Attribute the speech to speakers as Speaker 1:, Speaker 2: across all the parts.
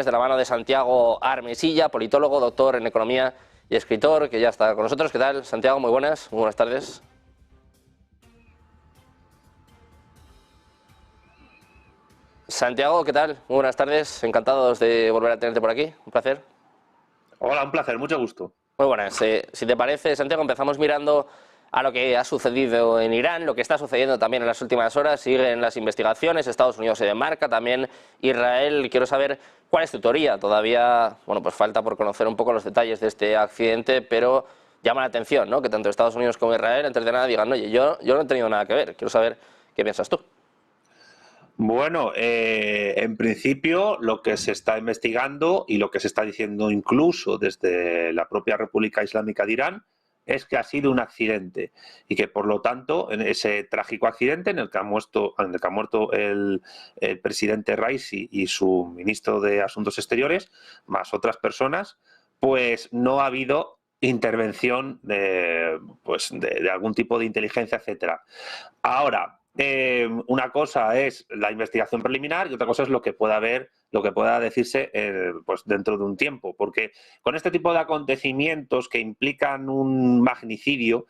Speaker 1: De la mano de Santiago Armesilla, politólogo, doctor en economía y escritor, que ya está con nosotros. ¿Qué tal, Santiago? Muy buenas tardes. Santiago, ¿qué tal? Muy buenas tardes, encantados de volver a tenerte por aquí, un placer.
Speaker 2: Hola, un placer, mucho gusto.
Speaker 1: Muy buenas. Si te parece, Santiago, empezamos mirando a lo que ha sucedido en Irán, lo que está sucediendo también en las últimas horas. Siguen las investigaciones, Estados Unidos se demarca, también Israel. Quiero saber cuál es tu teoría. Todavía, bueno, pues falta por conocer un poco los detalles de este accidente, pero llama la atención, ¿no?, que tanto Estados Unidos como Israel, antes de nada, digan, oye, yo no he tenido nada que ver. Quiero saber qué piensas tú.
Speaker 2: Bueno, en principio lo que se está investigando y lo que se está diciendo incluso desde la propia República Islámica de Irán es que ha sido un accidente y que por lo tanto en ese trágico accidente en el que ha muerto el presidente Raisi y su ministro de Asuntos Exteriores, más otras personas, pues no ha habido intervención de algún tipo de inteligencia, etcétera. Ahora, una cosa es la investigación preliminar y otra cosa es lo que pueda decirse pues dentro de un tiempo, porque con este tipo de acontecimientos que implican un magnicidio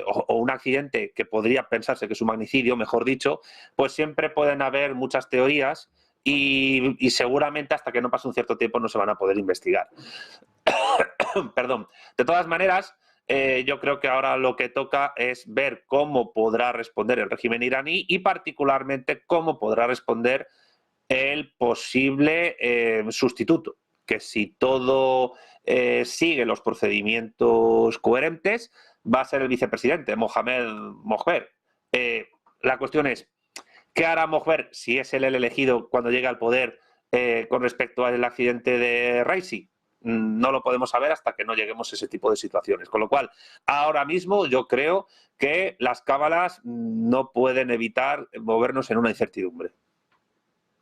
Speaker 2: o un accidente que podría pensarse que es un magnicidio, mejor dicho, pues siempre pueden haber muchas teorías y seguramente hasta que no pase un cierto tiempo no se van a poder investigar. Perdón. De todas maneras, yo creo que ahora lo que toca es ver cómo podrá responder el régimen iraní y particularmente cómo podrá responder el posible sustituto, que si todo sigue los procedimientos coherentes, va a ser el vicepresidente, Mohamed Mokhber. La cuestión es, ¿qué hará Mokhber si es él el elegido cuando llegue al poder con respecto al accidente de Raisi? No lo podemos saber hasta que no lleguemos a ese tipo de situaciones. Con lo cual, ahora mismo yo creo que las cábalas no pueden evitar movernos en una incertidumbre.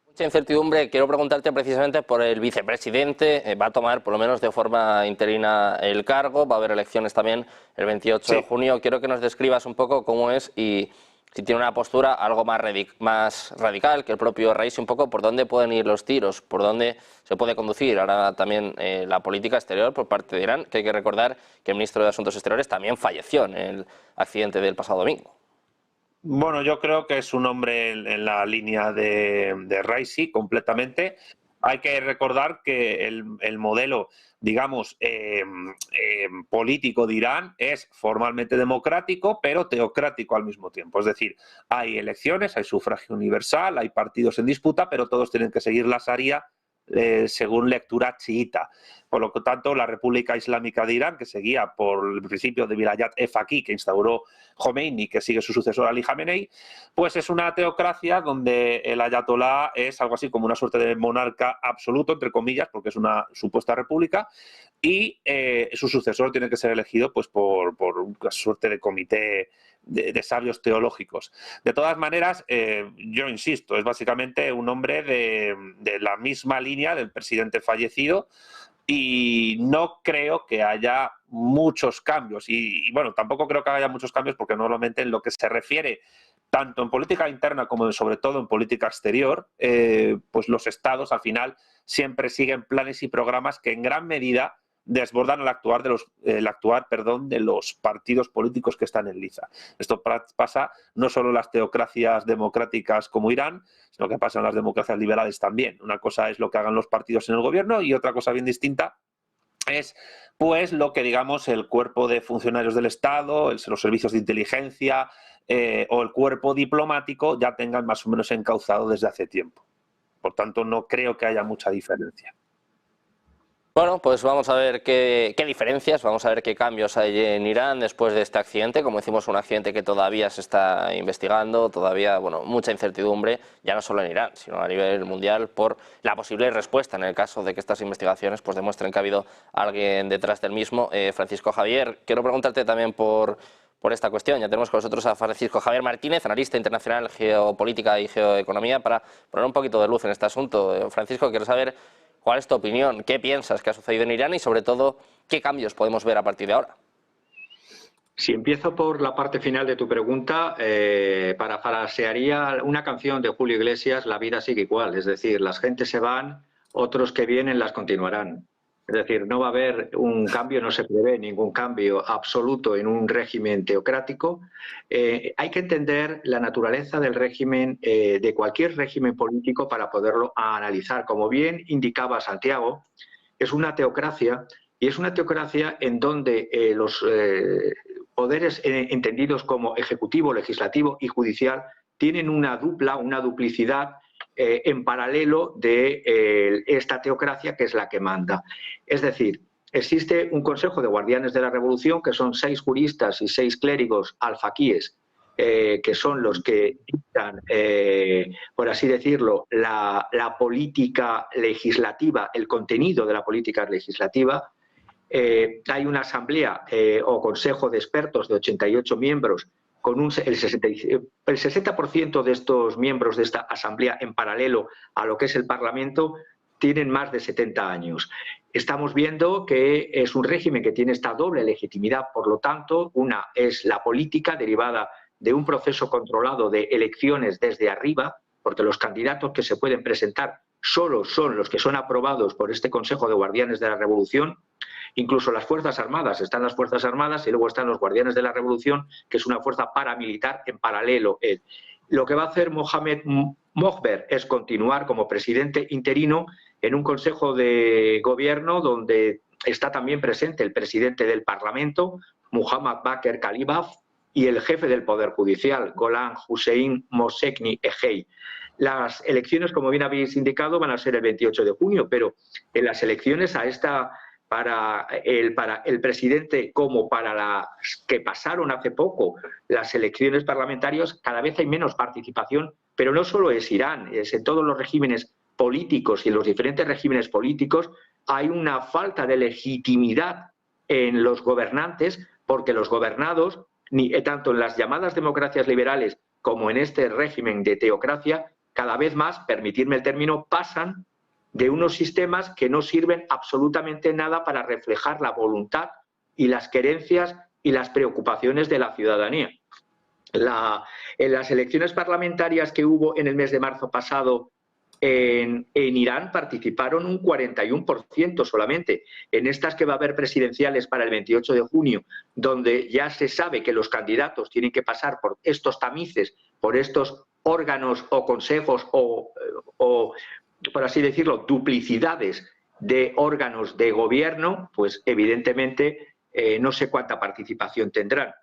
Speaker 1: Mucha incertidumbre. Quiero preguntarte precisamente por el vicepresidente. Va a tomar, por lo menos de forma interina, el cargo. Va a haber elecciones también el 28 de junio. Quiero que nos describas un poco cómo es y si tiene una postura algo más radical que el propio Raisi, un poco por dónde pueden ir los tiros, por dónde se puede conducir ahora también la política exterior por parte de Irán, que hay que recordar que el ministro de Asuntos Exteriores también falleció en el accidente del pasado domingo.
Speaker 2: Bueno, yo creo que es un hombre en la línea de Raisi completamente. Hay que recordar que el modelo, digamos, político de Irán es formalmente democrático, pero teocrático al mismo tiempo. Es decir, hay elecciones, hay sufragio universal, hay partidos en disputa, pero todos tienen que seguir la Sharia según lectura chiita. Por lo tanto, la República Islámica de Irán, que seguía por el principio de Vilayat e Faqih, que instauró Khomeini, que sigue su sucesor Ali Khamenei, pues es una teocracia donde el ayatolá es algo así como una suerte de monarca absoluto, entre comillas, porque es una supuesta república, y su sucesor tiene que ser elegido pues por una suerte de comité de sabios teológicos. De todas maneras, yo insisto, es básicamente un hombre de la misma línea del presidente fallecido y no creo que haya muchos cambios. Y bueno, tampoco creo que haya muchos cambios porque normalmente en lo que se refiere tanto en política interna como sobre todo en política exterior, pues los estados al final siempre siguen planes y programas que en gran medida desbordan el actuar de los partidos políticos que están en liza. Esto pasa no solo en las teocracias democráticas como Irán, sino que pasa en las democracias liberales también. Una cosa es lo que hagan los partidos en el gobierno y otra cosa bien distinta es pues lo que digamos el cuerpo de funcionarios del Estado, los servicios de inteligencia o el cuerpo diplomático ya tengan más o menos encauzado desde hace tiempo. Por tanto, no creo que haya mucha diferencia.
Speaker 1: Bueno, pues vamos a ver qué diferencias, vamos a ver qué cambios hay en Irán después de este accidente. Como decimos, un accidente que todavía se está investigando, todavía, bueno, mucha incertidumbre, ya no solo en Irán, sino a nivel mundial, por la posible respuesta en el caso de que estas investigaciones pues demuestren que ha habido alguien detrás del mismo. Francisco Javier, quiero preguntarte también por esta cuestión. Ya tenemos con nosotros a Francisco Javier Martínez, analista internacional, geopolítica y geoeconomía, para poner un poquito de luz en este asunto. Francisco, quiero saber ¿cuál es tu opinión? ¿Qué piensas que ha sucedido en Irán y, sobre todo, qué cambios podemos ver a partir de ahora?
Speaker 3: Si empiezo por la parte final de tu pregunta, parafrasearía una canción de Julio Iglesias, La vida sigue igual. Es decir, las gentes se van, otros que vienen las continuarán. Es decir, no va a haber un cambio, no se prevé ningún cambio absoluto en un régimen teocrático. Hay que entender la naturaleza del régimen, de cualquier régimen político, para poderlo analizar. Como bien indicaba Santiago, es una teocracia, y es una teocracia en donde los poderes entendidos como ejecutivo, legislativo y judicial tienen una duplicidad en paralelo de esta teocracia, que es la que manda. Es decir, existe un Consejo de Guardianes de la Revolución, que son 6 juristas y 6 clérigos alfaquíes, que son los que dictan, por así decirlo, la política legislativa, el contenido de la política legislativa. Hay una asamblea o consejo de expertos de 88 miembros, con el 60% de estos miembros de esta asamblea, en paralelo a lo que es el Parlamento, tienen más de 70 años. Estamos viendo que es un régimen que tiene esta doble legitimidad. Por lo tanto, una es la política derivada de un proceso controlado de elecciones desde arriba, porque los candidatos que se pueden presentar solo son los que son aprobados por este Consejo de Guardianes de la Revolución. Incluso las Fuerzas Armadas, están las Fuerzas Armadas y luego están los Guardianes de la Revolución, que es una fuerza paramilitar en paralelo. Lo que va a hacer Mohamed Mohber es continuar como presidente interino en un consejo de gobierno donde está también presente el presidente del Parlamento, Muhammad Bakr Kalibaf, y el jefe del Poder Judicial, Golan Hussein Mossekni Ejei. Las elecciones, como bien habéis indicado, van a ser el 28 de junio, pero en las elecciones para el presidente, como para las que pasaron hace poco, las elecciones parlamentarias, cada vez hay menos participación, pero no solo es Irán, es en todos los regímenes políticos, y en los diferentes regímenes políticos hay una falta de legitimidad en los gobernantes, porque los gobernados, tanto en las llamadas democracias liberales como en este régimen de teocracia, cada vez más, permitidme el término, pasan de unos sistemas que no sirven absolutamente nada para reflejar la voluntad y las querencias y las preocupaciones de la ciudadanía. En las elecciones parlamentarias que hubo en el mes de marzo pasado en Irán, participaron un 41% solamente. En estas que va a haber presidenciales para el 28 de junio, donde ya se sabe que los candidatos tienen que pasar por estos tamices, por estos órganos o consejos o por así decirlo, duplicidades de órganos de gobierno, pues evidentemente no sé cuánta participación tendrán.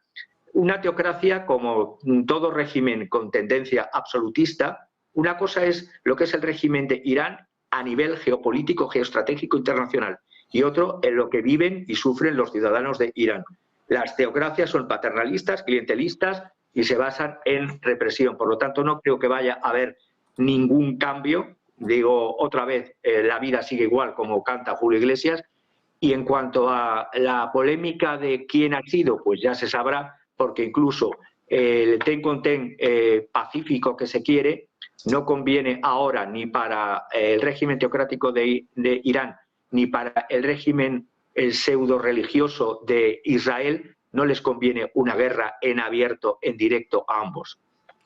Speaker 3: Una teocracia, como todo régimen con tendencia absolutista, una cosa es lo que es el régimen de Irán a nivel geopolítico, geoestratégico internacional, y otro en lo que viven y sufren los ciudadanos de Irán. Las teocracias son paternalistas, clientelistas y se basan en represión. Por lo tanto, no creo que vaya a haber ningún cambio. Digo otra vez, la vida sigue igual, como canta Julio Iglesias. Y en cuanto a la polémica de quién ha sido, pues ya se sabrá, porque incluso el ten con ten pacífico que se quiere no conviene ahora ni para el régimen teocrático de Irán ni para el régimen pseudo religioso de Israel. No les conviene una guerra en abierto, en directo a ambos.